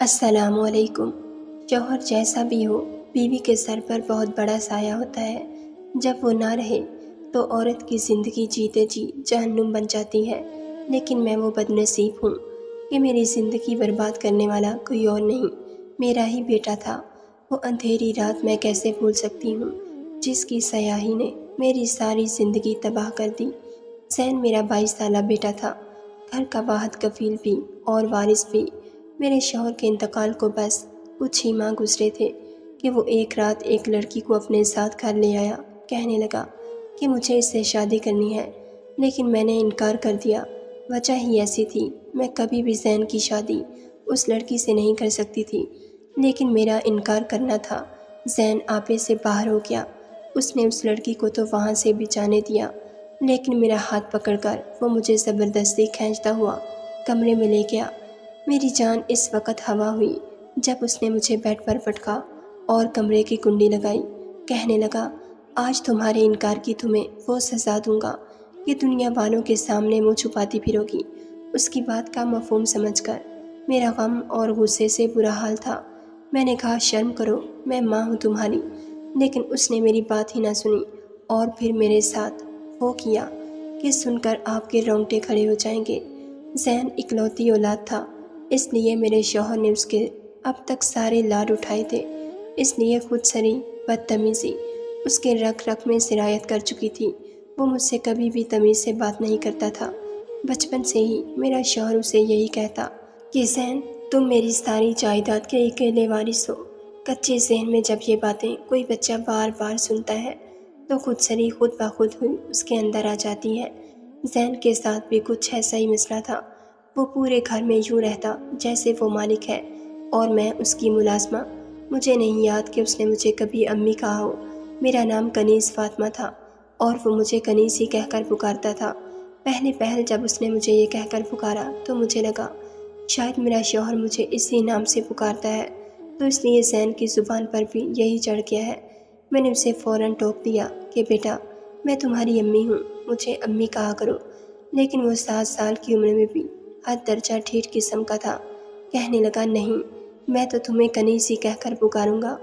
السلام علیکم۔ شوہر جیسا بھی ہو، بیوی کے سر پر بہت بڑا سایہ ہوتا ہے۔ جب وہ نہ رہے تو عورت کی زندگی جیتے جی جہنم بن جاتی ہے، لیکن میں وہ بد نصیب ہوں کہ میری زندگی برباد کرنے والا کوئی اور نہیں، میرا ہی بیٹا تھا۔ وہ اندھیری رات میں کیسے بھول سکتی ہوں جس کی سیاہی نے میری ساری زندگی تباہ کر دی۔ زین میرا 22 سالہ بیٹا تھا، گھر کا واحد کفیل بھی اور وارث بھی۔ میرے شوہر کے انتقال کو بس کچھ ہی ماہ گزرے تھے کہ وہ ایک رات ایک لڑکی کو اپنے ساتھ گھر لے آیا۔ کہنے لگا کہ مجھے اس سے شادی کرنی ہے، لیکن میں نے انکار کر دیا۔ وجہ ہی ایسی تھی، میں کبھی بھی زین کی شادی اس لڑکی سے نہیں کر سکتی تھی، لیکن میرا انکار کرنا تھا۔ زین آپے سے باہر ہو گیا۔ اس نے اس لڑکی کو تو وہاں سے بھی جانے دیا، لیکن میرا ہاتھ پکڑ کر وہ مجھے زبردستی کھینچتا ہوا کمرے میں لے گیا۔ میری جان اس وقت ہوا ہوئی جب اس نے مجھے بیڈ پر پٹکا اور کمرے کی کنڈی لگائی۔ کہنے لگا، آج تمہارے انکار کی تمہیں وہ سزا دوں گا کہ دنیا والوں کے سامنے منہ چھپاتی پھرو گی۔ اس کی بات کا مفہوم سمجھ کر میرا غم اور غصے سے برا حال تھا۔ میں نے کہا، شرم کرو، میں ماں ہوں تمہاری، لیکن اس نے میری بات ہی نہ سنی اور پھر میرے ساتھ وہ کیا کہ سن کر آپ کے رونگٹے کھڑے ہو جائیں گے۔ زین اکلوتی اولاد تھا، اس لیے میرے شوہر نے اس کے اب تک سارے لاڈ اٹھائے تھے، اس لیے خود سری بدتمیزی اس کے رگ رگ میں سرایت کر چکی تھی۔ وہ مجھ سے کبھی بھی تمیز سے بات نہیں کرتا تھا۔ بچپن سے ہی میرا شوہر اسے یہی کہتا کہ زین، تم میری ساری جائیداد کے اکیلے وارث ہو۔ کچے ذہن میں جب یہ باتیں کوئی بچہ بار بار سنتا ہے تو خود سری خود بخود ہوئی اس کے اندر آ جاتی ہے۔ زین کے ساتھ بھی کچھ ایسا ہی مسئلہ تھا۔ وہ پورے گھر میں یوں رہتا جیسے وہ مالک ہے اور میں اس کی ملازمہ۔ مجھے نہیں یاد کہ اس نے مجھے کبھی امی کہا ہو۔ میرا نام کنیز فاطمہ تھا اور وہ مجھے کنیز ہی کہہ کر پکارتا تھا۔ پہل جب اس نے مجھے یہ کہہ کر پکارا تو مجھے لگا شاید میرا شوہر مجھے اسی نام سے پکارتا ہے، تو اس لیے زین کی زبان پر بھی یہی چڑھ گیا ہے۔ میں نے اسے فوراً ٹوک دیا کہ بیٹا، میں تمہاری امی ہوں، مجھے امی کہا کرو۔ لیکن وہ 7 سال کی عمر میں بھی حد درجہ ٹھیٹ قسم کا تھا۔ کہنے لگا، نہیں، میں تو تمہیں کنیز ہی کہہ کر پکاروں گا۔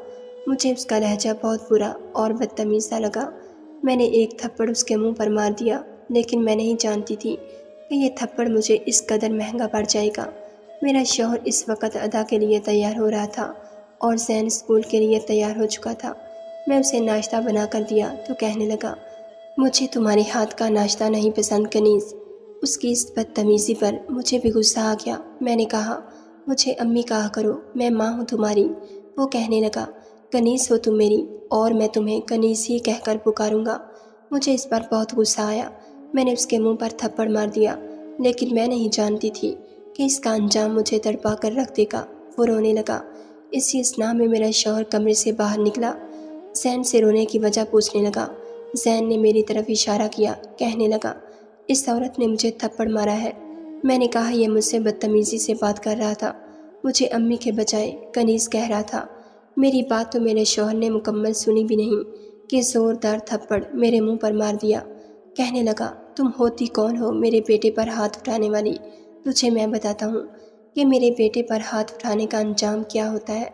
مجھے اس کا لہجہ بہت برا اور بدتمیز سا لگا۔ میں نے ایک تھپڑ اس کے منہ پر مار دیا، لیکن میں نہیں جانتی تھی کہ یہ تھپڑ مجھے اس قدر مہنگا پڑ جائے گا۔ میرا شوہر اس وقت ادا کے لیے تیار ہو رہا تھا اور زین اسکول کے لیے تیار ہو چکا تھا۔ میں اسے ناشتہ بنا کر دیا تو کہنے لگا، مجھے تمہارے ہاتھ کا ناشتہ نہیں پسند کنیز۔ اس کی اس بدتمیزی پر مجھے بھی غصہ آ گیا۔ میں نے کہا، مجھے امی کہا کرو، میں ماں ہوں تمہاری۔ وہ کہنے لگا، کنیز ہو تم میری اور میں تمہیں کنیز ہی کہہ کر پکاروں گا۔ مجھے اس پر بہت غصہ آیا۔ میں نے اس کے منہ پر تھپڑ مار دیا، لیکن میں نہیں جانتی تھی کہ اس کا انجام مجھے تڑپا کر رکھ دے گا۔ وہ رونے لگا۔ اسی اثناء میں میرا شوہر کمرے سے باہر نکلا۔ زین سے رونے کی وجہ پوچھنے لگا۔ زین نے میری طرف اشارہ کیا، کہنے لگا، اس عورت نے مجھے تھپڑ مارا ہے۔ میں نے کہا، یہ مجھ سے بدتمیزی سے بات کر رہا تھا، مجھے امی کے بجائے کنیز کہہ رہا تھا۔ میری بات تو میرے شوہر نے مکمل سنی بھی نہیں کہ زوردار تھپڑ میرے منہ پر مار دیا۔ کہنے لگا، تم ہوتی کون ہو میرے بیٹے پر ہاتھ اٹھانے والی؟ تجھے میں بتاتا ہوں کہ میرے بیٹے پر ہاتھ اٹھانے کا انجام کیا ہوتا ہے۔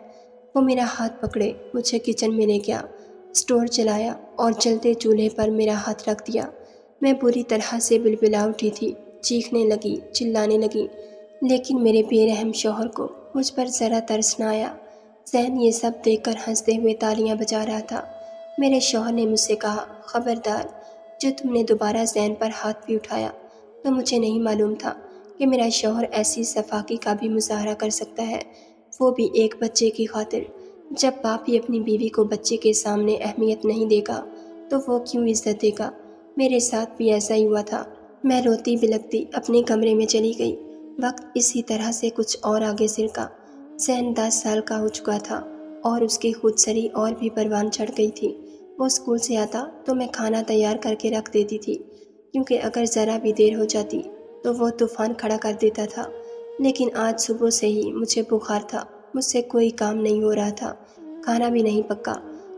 وہ میرا ہاتھ پکڑے مجھے کچن میں لے گیا، اسٹور چلایا اور جلتے چولہے پر میرا ہاتھ رکھ دیا۔ میں بری طرح سے بلبلا اٹھی تھی، چیخنے لگی، چلانے لگی، لیکن میرے بے رحم شوہر کو مجھ پر ذرا ترس نہ آیا۔ زین یہ سب دیکھ کر ہنستے ہوئے تالیاں بجا رہا تھا۔ میرے شوہر نے مجھ سے کہا، خبردار، جو تم نے دوبارہ زین پر ہاتھ بھی اٹھایا تو مجھے نہیں معلوم تھا کہ میرا شوہر ایسی صفاقی کا بھی مظاہرہ کر سکتا ہے، وہ بھی ایک بچے کی خاطر۔ جب باپ ہی اپنی بیوی کو بچے کے سامنے اہمیت نہیں دے گا تو وہ کیوں عزت دے گا؟ میرے ساتھ بھی ایسا ہی ہوا تھا۔ میں روتی بلکتی اپنے کمرے میں چلی گئی۔ وقت اسی طرح سے کچھ اور آگے سرکا۔ زین 10 سال کا ہو چکا تھا اور اس کی خود سری اور بھی پروان چڑھ گئی تھی۔ وہ اسکول سے آتا تو میں کھانا تیار کر کے رکھ دیتی تھی، کیونکہ اگر ذرا بھی دیر ہو جاتی تو وہ طوفان کھڑا کر دیتا تھا۔ لیکن آج صبح سے ہی مجھے بخار تھا، مجھ سے کوئی کام نہیں ہو رہا تھا، کھانا بھی نہیں پکا۔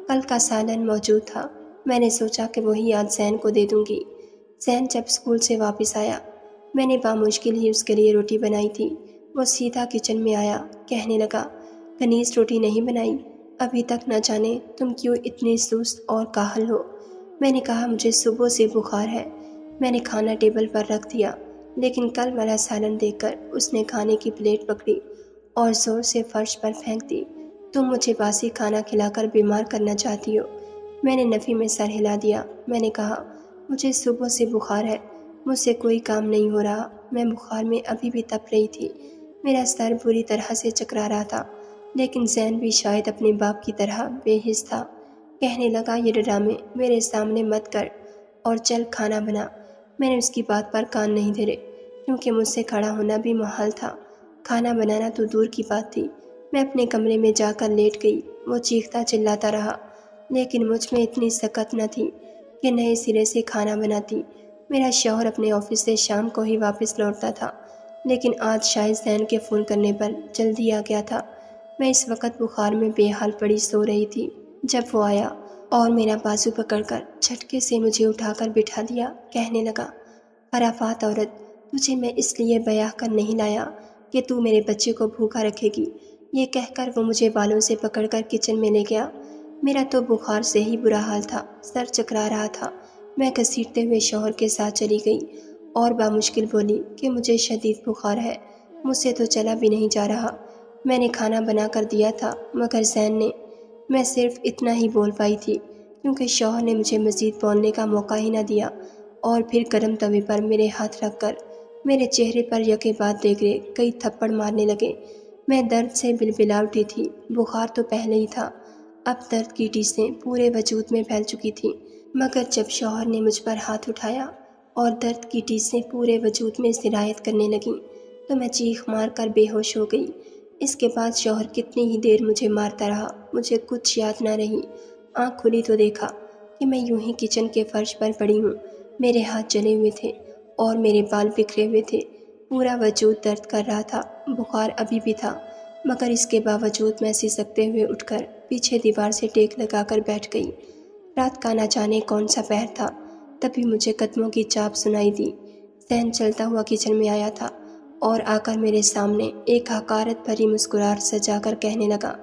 کل کا سالن موجود تھا، میں نے سوچا کہ وہی آج زین کو دے دوں گی۔ زین جب اسکول سے واپس آیا، میں نے بامشکل ہی اس کے لیے روٹی بنائی تھی۔ وہ سیدھا کچن میں آیا، کہنے لگا، کنیز روٹی نہیں بنائی؟ ابھی تک نہ جانے تم کیوں اتنی سست اور کاہل ہو۔ میں نے کہا مجھے صبح سے بخار ہے۔ میں نے کھانا ٹیبل پر رکھ دیا، لیکن کل والا سالن دیکھ کر اس نے کھانے کی پلیٹ پکڑی اور زور سے فرش پر پھینک دی۔ تم مجھے باسی کھانا کھلا کر بیمار کرنا چاہتی ہو۔ میں نے نفی میں سر ہلا دیا۔ میں نے کہا مجھے صبح سے بخار ہے، مجھ سے کوئی کام نہیں ہو رہا۔ میں بخار میں ابھی بھی تپ رہی تھی، میرا سر بری طرح سے چکرا رہا تھا، لیکن زین بھی شاید اپنے باپ کی طرح بے حس تھا۔ کہنے لگا یہ ڈرامے میرے سامنے مت کر اور چل کھانا بنا۔ میں نے اس کی بات پر کان نہیں دھرے، کیونکہ مجھ سے کھڑا ہونا بھی محال تھا، کھانا بنانا تو دور کی بات تھی۔ میں اپنے کمرے میں جا کر لیٹ گئی۔ وہ چیختا چلاتا رہا، لیکن مجھ میں اتنی سکت نہ تھی کہ نئے سرے سے کھانا بناتی۔ میرا شوہر اپنے آفس سے شام کو ہی واپس لوٹتا تھا، لیکن آج شاید زین کے فون کرنے پر جلدی آ گیا تھا۔ میں اس وقت بخار میں بے حال پڑی سو رہی تھی جب وہ آیا اور میرا بازو پکڑ کر جھٹکے سے مجھے اٹھا کر بٹھا دیا۔ کہنے لگا، خرافات عورت، تجھے میں اس لیے بیاہ کر نہیں لایا کہ تو میرے بچے کو بھوکا رکھے گی۔ یہ کہہ کر وہ مجھے بالوں سے پکڑ کر کچن میں لے گیا۔ میرا تو بخار سے ہی برا حال تھا، سر چکرا رہا تھا۔ میں گھسیٹتے ہوئے شوہر کے ساتھ چلی گئی اور بامشکل بولی کہ مجھے شدید بخار ہے، مجھ سے تو چلا بھی نہیں جا رہا۔ میں نے کھانا بنا کر دیا تھا مگر زین نے… میں صرف اتنا ہی بول پائی تھی کیونکہ شوہر نے مجھے مزید بولنے کا موقع ہی نہ دیا، اور پھر گرم توے پر میرے ہاتھ رکھ کر میرے چہرے پر یکے بعد دیگرے کئی تھپڑ مارنے لگے۔ میں درد سے بلبلا اٹھی تھی۔ بخار تو پہلے ہی تھا، اب درد کی ٹیسیں پورے وجود میں پھیل چکی تھیں، مگر جب شوہر نے مجھ پر ہاتھ اٹھایا اور درد کی ٹیسیں پورے وجود میں سرایت کرنے لگیں تو میں چیخ مار کر بے ہوش ہو گئی۔ اس کے بعد شوہر کتنی ہی دیر مجھے مارتا رہا، مجھے کچھ یاد نہ رہی۔ آنکھ کھلی تو دیکھا کہ میں یوں ہی کچن کے فرش پر پڑی ہوں، میرے ہاتھ جلے ہوئے تھے اور میرے بال بکھرے ہوئے تھے، پورا وجود درد کر رہا تھا۔ بخار ابھی بھی تھا، مگر اس کے باوجود میں سسکتے ہوئے اٹھ کر پیچھے دیوار سے ٹیک لگا کر بیٹھ گئی۔ رات کا نہ جانے کون سا پہر تھا، تبھی مجھے قدموں کی چاپ سنائی دی۔ زین چلتا ہوا کچن میں آیا تھا اور آ کر میرے سامنے ایک حقارت بھری مسکراہٹ سجا کر کہنے لگا،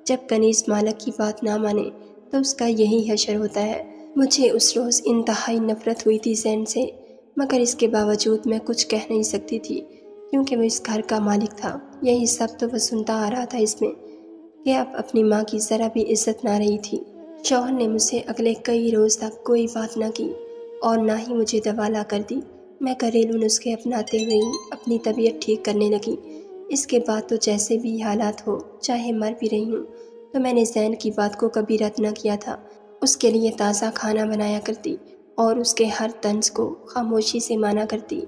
جب کنیز مالک کی بات نہ مانے تو اس کا یہی حشر ہوتا ہے۔ مجھے اس روز انتہائی نفرت ہوئی تھی زین سے، مگر اس کے باوجود میں کچھ کہہ نہیں سکتی تھی کیونکہ وہ اس گھر کا مالک تھا۔ یہی سب تو وہ سنتا آ رہا تھا اس میں کہ اب اپنی ماں کی ذرا بھی عزت نہ رہی تھی۔ شوہر نے مجھ سے اگلے کئی روز تک کوئی بات نہ کی اور نہ ہی مجھے دوا لا کر دی۔ میں گھریلو نسخے اپناتے ہوئے ہی اپنی طبیعت ٹھیک کرنے لگی۔ اس کے بعد تو جیسے بھی حالات ہو، چاہے مر بھی رہی ہوں تو میں نے زین کی بات کو کبھی رد نہ کیا تھا۔ اس کے لیے تازہ کھانا بنایا کرتی اور اس کے ہر طنز کو خاموشی سے مانا کرتی،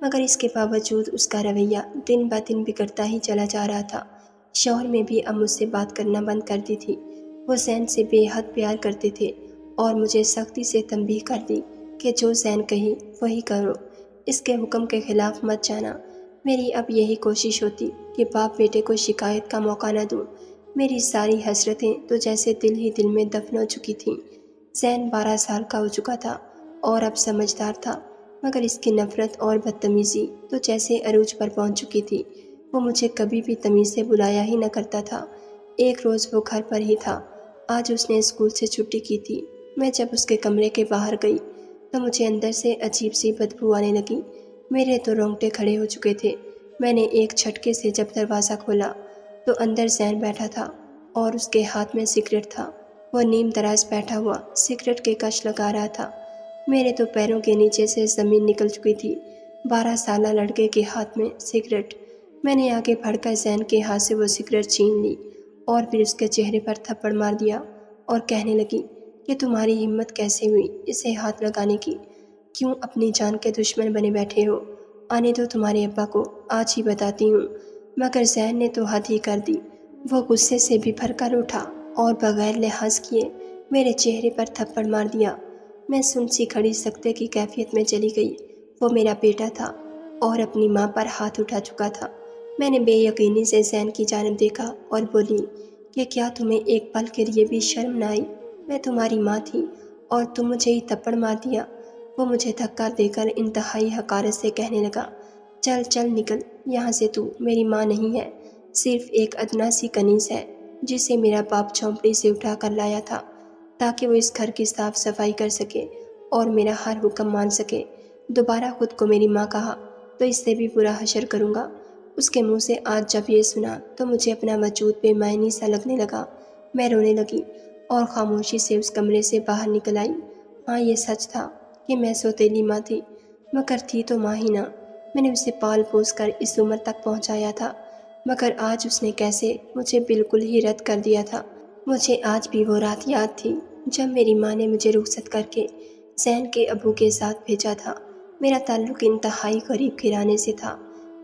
مگر اس کے باوجود اس کا رویہ دن بہ دن بگڑتا ہی چلا جا رہا تھا۔ شوہر میں بھی اب مجھ سے بات کرنا بند کر دی تھی۔ وہ زین سے بے حد پیار کرتے تھے اور مجھے سختی سے تنبیہ کر دی کہ جو زین کہے وہی کرو، اس کے حکم کے خلاف مت جانا۔ میری اب یہی کوشش ہوتی کہ باپ بیٹے کو شکایت کا موقع نہ دوں۔ میری ساری حسرتیں تو جیسے دل ہی دل میں دفن ہو چکی تھیں۔ زین 12 سال کا ہو چکا تھا اور اب سمجھدار تھا، مگر اس کی نفرت اور بدتمیزی تو جیسے عروج پر پہنچ چکی تھی۔ وہ مجھے کبھی بھی تمیز سے بلایا ہی نہ کرتا تھا۔ ایک روز وہ گھر پر ہی تھا، آج اس نے اسکول سے چھٹی کی تھی۔ میں جب اس کے کمرے کے باہر گئی تو مجھے اندر سے عجیب سی بدبو آنے لگی۔ میرے تو رونگٹے کھڑے ہو چکے تھے۔ میں نے ایک جھٹکے سے جب دروازہ کھولا تو اندر زین بیٹھا تھا اور اس کے ہاتھ میں سگریٹ تھا۔ وہ نیم دراز بیٹھا ہوا سگریٹ کے کش لگا رہا تھا۔ میرے تو پیروں کے نیچے سے زمین نکل چکی تھی۔ 12 سالہ لڑکے کے ہاتھ میں سگریٹ! میں نے آگے بڑھ کر زین کے ہاتھ سے وہ سگریٹ چھین لی اور پھر اس کے چہرے پر تھپڑ مار دیا اور کہنے لگی کہ تمہاری ہمت کیسے ہوئی اسے ہاتھ لگانے کی؟ کیوں اپنی جان کے دشمن بنے بیٹھے ہو؟ آنے دو تمہارے ابا کو، آج ہی بتاتی ہوں۔ مگر زین نے تو حد ہی کر دی۔ وہ غصے سے بھر کر اٹھا اور بغیر لحاظ کیے میرے چہرے پر تھپڑ مار دیا۔ میں سن سی کھڑی سکتے کی کیفیت میں چلی گئی۔ وہ میرا بیٹا تھا اور اپنی ماں پر ہاتھ اٹھا چکا تھا۔ میں نے بے یقینی سے زین کی جانب دیکھا اور بولی کہ کیا تمہیں ایک پل کے لیے بھی شرم نہ آئی؟ میں تمہاری ماں تھی اور تم مجھے ہی تھپڑ مار دیا۔ وہ مجھے دھکا دے کر انتہائی حقارت سے کہنے لگا، چل چل نکل، یہاں سے تو میری ماں نہیں ہے، صرف ایک ادنا سی کنیز ہے جسے میرا باپ جھونپڑی سے اٹھا کر لایا تھا تاکہ وہ اس گھر کی صاف صفائی کر سکے اور میرا ہر حکم مان سکے۔ دوبارہ خود کو میری ماں کہا تو اس سے بھی برا حشر کروں گا۔ اس کے منہ سے آج جب یہ سنا تو مجھے اپنا وجود بے معنی سا لگنے لگا۔ میں رونے لگی اور خاموشی سے اس کمرے سے باہر نکل آئی۔ ہاں، یہ سچ تھا کہ میں سوتیلی ماں تھی، مگر تھی تو ماں ہی نہ۔ میں نے اسے پال پوس کر اس عمر تک پہنچایا تھا، مگر آج اس نے کیسے مجھے بالکل ہی رد کر دیا تھا۔ مجھے آج بھی وہ رات یاد تھی جب میری ماں نے مجھے رخصت کر کے زین کے ابو کے ساتھ بھیجا تھا۔ میرا تعلق انتہائی غریب گھرانے سے تھا۔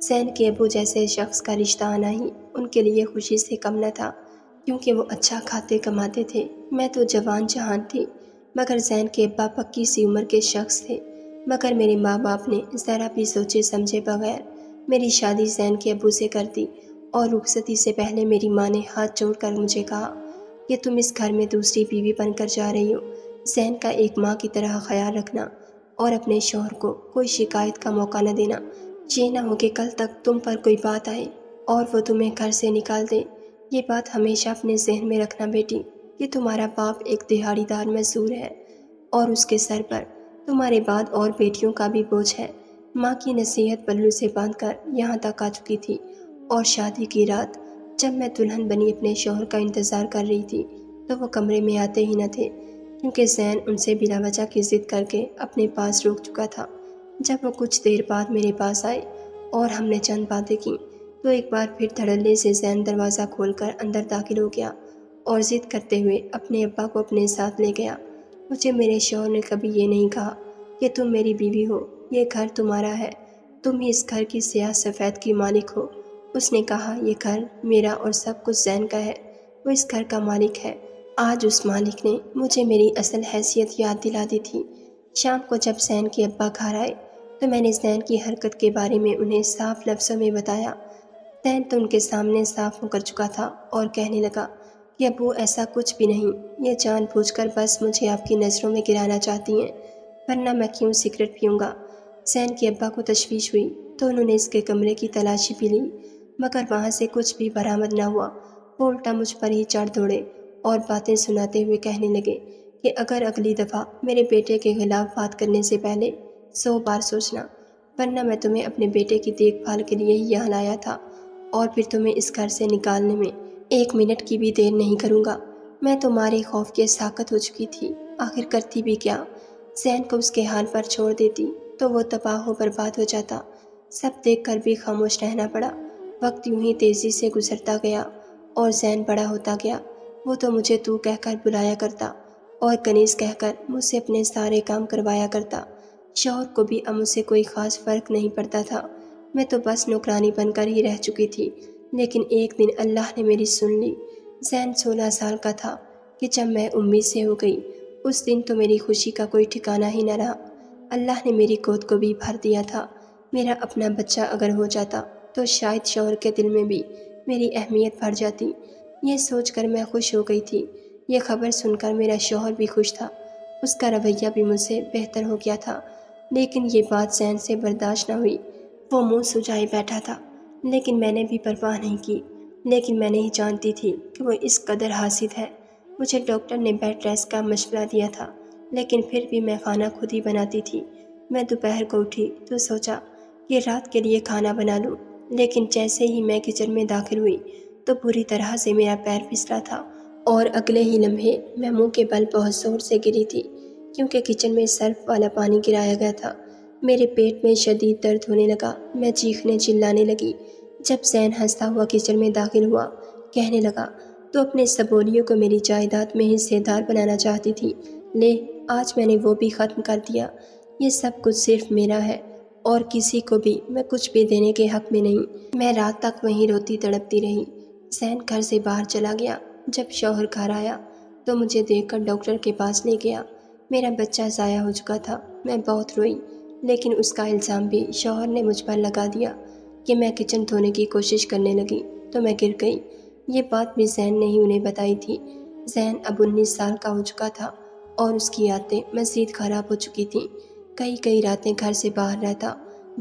زین کے ابو جیسے شخص کا رشتہ آنا ہی ان کے لیے خوشی سے کم نہ تھا، کیونکہ وہ اچھا کھاتے کماتے تھے۔ میں تو جوان جہان تھی، مگر زین کے ابا پکی سی عمر کے شخص تھے۔ مگر میرے ماں باپ نے ذرا بھی سوچے سمجھے بغیر میری شادی زین کے ابو سے کر دی، اور رخصتی سے پہلے میری ماں نے ہاتھ جوڑ کر مجھے کہا کہ تم اس گھر میں دوسری بیوی بن کر جا رہی ہو، زین کا ایک ماں کی طرح خیال رکھنا اور اپنے شوہر کو کوئی شکایت کا موقع نہ دینا۔ یہ نہ ہو کہ کل تک تم پر کوئی بات آئے اور وہ تمہیں گھر سے نکال دے۔ یہ بات ہمیشہ اپنے ذہن میں رکھنا بیٹی کہ تمہارا باپ ایک دہاڑی دار مزدور ہے اور اس کے سر پر تمہارے بعد اور بیٹیوں کا بھی بوجھ ہے۔ ماں کی نصیحت پلو سے باندھ کر یہاں تک آ چکی تھی، اور شادی کی رات جب میں دلہن بنی اپنے شوہر کا انتظار کر رہی تھی تو وہ کمرے میں آتے ہی نہ تھے، کیونکہ زین ان سے بلا وجہ کی ضد کر کے اپنے پاس روک چکا تھا۔ جب وہ کچھ دیر بعد میرے پاس آئے اور ہم نے چند باتیں کی تو ایک بار پھر دھڑلے سے زین دروازہ کھول کر اندر داخل ہو گیا اور ضد کرتے ہوئے اپنے ابا کو اپنے ساتھ لے گیا۔ مجھے میرے شوہر نے کبھی یہ نہیں کہا کہ تم میری بیوی ہو، یہ گھر تمہارا ہے، تم ہی اس گھر کی سیاہ سفید کی مالک ہو۔ اس نے کہا یہ گھر میرا اور سب کچھ زین کا ہے، وہ اس گھر کا مالک ہے۔ آج اس مالک نے مجھے میری اصل حیثیت یاد دلا دی تھی۔ شام کو جب زین کے ابا گھر آئے تو میں نے زین کی حرکت کے بارے میں انہیں صاف لفظوں میں بتایا۔ زین تو ان کے سامنے صاف مکر چکا تھا اور کہنے لگا کہ ابو ایسا کچھ بھی نہیں، یہ جان بوجھ کر بس مجھے آپ کی نظروں میں گرانا چاہتی ہیں، ورنہ میں کیوں سگریٹ پیوں گا۔ زین کے ابا کو تشویش ہوئی تو انہوں نے اس کے کمرے کی تلاشی بھی لی، مگر وہاں سے کچھ بھی برآمد نہ ہوا۔ وہ الٹا مجھ پر ہی چڑھ دوڑے اور باتیں سناتے ہوئے کہنے لگے کہ اگر اگلی دفعہ میرے بیٹے کے خلاف بات کرنے سے پہلے 100 بار سوچنا، ورنہ میں تمہیں اپنے بیٹے کی دیکھ بھال کے لیے ہی یہاں لایا تھا، اور پھر تمہیں اس گھر سے نکالنے میں 1 منٹ کی بھی دیر نہیں کروں گا۔ میں تو مارے خوف کے ساکت ہو چکی تھی، آخر کرتی بھی کیا؟ زین کو اس کے حال پر چھوڑ دیتی تو وہ تباہ و برباد ہو جاتا۔ سب دیکھ کر بھی خاموش رہنا پڑا۔ وقت یوں ہی تیزی سے گزرتا گیا اور زین بڑا ہوتا گیا۔ وہ تو مجھے تو کہہ کر بلایا کرتا اور کنیز کہہ کر مجھ سے اپنے سارے کام کروایا کرتا۔ شوہر کو بھی اب مجھ سے کوئی خاص فرق نہیں پڑتا تھا، میں تو بس نوکرانی بن کر ہی رہ چکی تھی۔ لیکن ایک دن اللہ نے میری سن لی۔ زین 16 سال کا تھا کہ جب میں امید سے ہو گئی، اس دن تو میری خوشی کا کوئی ٹھکانہ ہی نہ رہا۔ اللہ نے میری گود کو بھی بھر دیا تھا۔ میرا اپنا بچہ اگر ہو جاتا تو شاید شوہر کے دل میں بھی میری اہمیت بڑھ جاتی۔ یہ سوچ کر میں خوش ہو گئی تھی۔ یہ خبر سن کر میرا شوہر بھی خوش تھا، اس کا رویہ بھی مجھ سے بہتر ہو گیا تھا۔ لیکن یہ بات زین سے برداشت نہ ہوئی، وہ منہ سجائے بیٹھا تھا، لیکن میں نے بھی پرواہ نہیں کی۔ لیکن میں نہیں جانتی تھی کہ وہ اس قدر حاسد ہے۔ مجھے ڈاکٹر نے بیڈ ریسٹ کا مشورہ دیا تھا، لیکن پھر بھی میں کھانا خود ہی بناتی تھی۔ میں دوپہر کو اٹھی تو سوچا کہ رات کے لیے کھانا بنا لوں، لیکن جیسے ہی میں کچن میں داخل ہوئی تو بری طرح سے میرا پیر پھسلا تھا اور اگلے ہی لمحے میں منہ کے بل بہت زور سے گری تھی، کیونکہ کچن میں سرف والا پانی گرایا گیا تھا۔ میرے پیٹ میں شدید درد ہونے لگا، میں چیخنے چلانے لگی۔ جب زین ہنستا ہوا کچن میں داخل ہوا، کہنے لگا تو اپنے سبولیوں کو میری جائیداد میں حصے دار بنانا چاہتی تھی، لے آج میں نے وہ بھی ختم کر دیا۔ یہ سب کچھ صرف میرا ہے اور کسی کو بھی میں کچھ بھی دینے کے حق میں نہیں۔ میں رات تک وہیں روتی تڑپتی رہی۔ زین گھر سے باہر چلا گیا۔ جب شوہر گھر آیا تو مجھے دیکھ کر ڈاکٹر کے پاس لے گیا۔ میرا بچہ ضائع ہو چکا تھا۔ میں بہت روئی، لیکن اس کا الزام بھی شوہر نے مجھ پر لگا دیا کہ میں کچن دھونے کی کوشش کرنے لگی تو میں گر گئی۔ یہ بات بھی زین نے ہی انہیں بتائی تھی۔ زین اب 19 سال کا ہو چکا تھا اور اس کی عادتیں مزید خراب ہو چکی تھیں۔ کئی راتیں گھر سے باہر رہتا،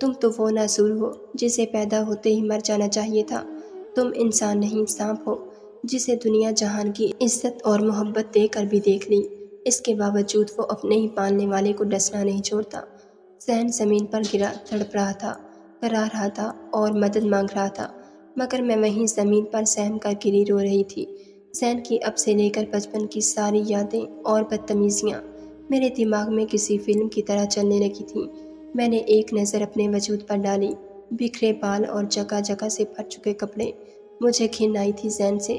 تم تو وہ ناسور ہو جسے پیدا ہوتے ہی مر جانا چاہیے تھا۔ تم انسان نہیں، سانپ ہو جسے دنیا جہان کی عزت اور محبت دے کر بھی دیکھ لی۔ اس کے باوجود وہ اپنے ہی پالنے والے کو ڈسنا نہیں چھوڑتا۔ زین زمین پر گرا، تڑپ رہا تھا، کرا رہا تھا اور مدد مانگ رہا تھا، مگر میں وہیں زمین پر سہم کر گری رو رہی تھی۔ زین کی اب سے لے کر بچپن کی ساری یادیں اور بدتمیزیاں میرے دماغ میں کسی فلم کی طرح چلنے لگی تھیں۔ میں نے ایک نظر اپنے وجود پر ڈالی، بکھرے بال اور جگہ جگہ سے پھٹ چکے کپڑے۔ مجھے گھن آئی تھی زین سے۔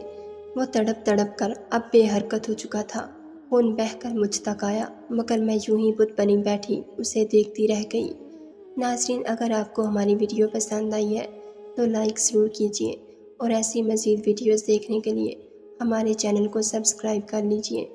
وہ تڑپ تڑپ کر اب بے حرکت ہو چکا تھا، خون بہہ کر مجھ تک آیا، مگر میں یوں ہی بت بنی بیٹھی اسے دیکھتی رہ گئی۔ ناظرین، اگر آپ کو ہماری ویڈیو پسند آئی ہے تو لائک ضرور کیجیے اور ایسی مزید ویڈیوز دیکھنے کے لیے ہمارے چینل کو سبسکرائب کر لیجیے۔